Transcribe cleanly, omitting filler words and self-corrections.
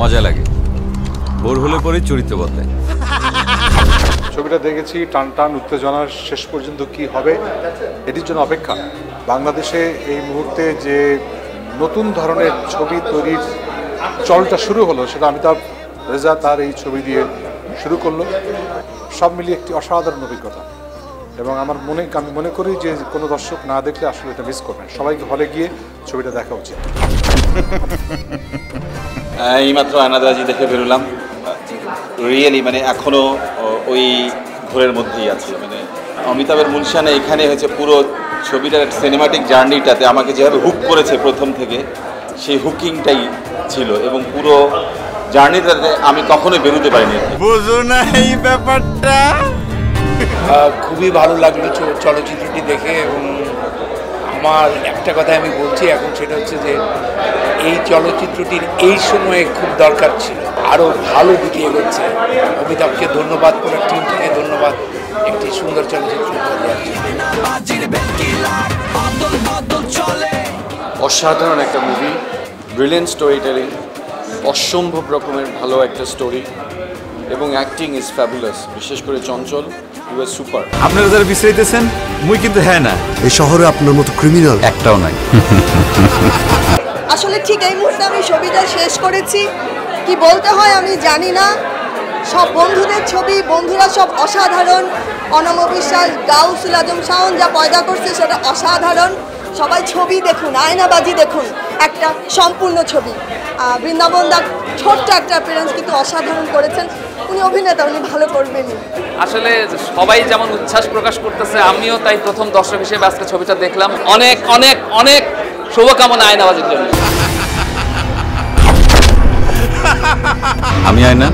মজা লাগে, বোর হলে পরে চরিত্র বদলায়। ছবিটা দেখেছি, টান টান উত্তেজনার শেষ পর্যন্ত কি হবে এটির জন্য অপেক্ষা। বাংলাদেশে এই মুহূর্তে যে নতুন ধরনের ছবি তৈরির চলটা শুরু হলো, সেটা অমিতাভ রেজা তার এই ছবি দিয়ে শুরু করলো। সব মিলিয়ে একটি অসাধারণ অভিজ্ঞতা, এবং আমি মনে করি যে কোনো দর্শক না দেখলে আসলে এটা মিস করবেন। সবাইকে হলে গিয়ে ছবিটা দেখা উচিত। এইমাত্র আয়নাদাজি দেখে বেরোলাম, রিয়েলি মানে এখনো ওই ঘোরের মধ্যেই আছে। মানে অমিতাভের মুনশিয়ানা এখানে হয়েছে পুরো ছবিটার সিনেমাটিক জার্নিটাতে আমাকে যেভাবে হুক করেছে প্রথম থেকে, সেই হুকিংটাই ছিল, এবং পুরো জার্নিটাতে আমি কখনোই বেরোতে পারিনি। বুঝো না এই ব্যাপারটা। খুবই ভালো লাগলো চলচ্চিত্রটি দেখে, এবং আমার একটা কথা আমি বলছি এখন, সেটা হচ্ছে যে এই চলচ্চিত্রটির এই সময়ে খুব দরকার ছিল, আরও ভালো দিকে এগোচ্ছে। অমিতাভকে ধন্যবাদ, পুরো টিমকে ধন্যবাদ একটি সুন্দর চলচ্চিত্র দেওয়ার জন্য। অসাধারণ একটা মুভি, ব্রিলিয়েন্ট স্টোরি টেলিং, অসম্ভব রকমের ভালো একটা স্টোরি, এবং অ্যাক্টিং ইজ ফ্যাবুলাস। বিশেষ করে চঞ্চল, ইউ আর সুপার। আপনারা যারা বিশ্রাইতেছেন, মুই কিন্তু হ্যাঁ না, এই শহরে আপনার মতো ক্রিমিনাল একটাও নাই। আসলে ঠিক এই মুহূর্তে আমি ছবিটা শেষ করেছি, কি বলতে হয় আমি জানি না। সব বন্ধুদের ছবি, বন্ধুরা সব অসাধারণ। অনম বিশ্বাস, গাউসুল আজম শাওন যা পয়দা করছে সেটা অসাধারণ। সবাই ছবি দেখুন, আয়নাবাজি দেখুন, একটা সম্পূর্ণ ছবি। বৃন্দাবন দা ছোট্ট একটা অ্যাপিয়ারেন্স কিন্তু অসাধারণ করেছেন। উনি অভিনেতা, উনি ভালো করবেনই। আসলে সবাই যেমন উচ্ছ্বাস প্রকাশ করতেছে, আমিও তাই প্রথম দর্শক হিসেবে আজকে ছবিটা দেখলাম। অনেক অনেক অনেক শুভকামনা আয়নাবাজির জন্য। আমি আয়না।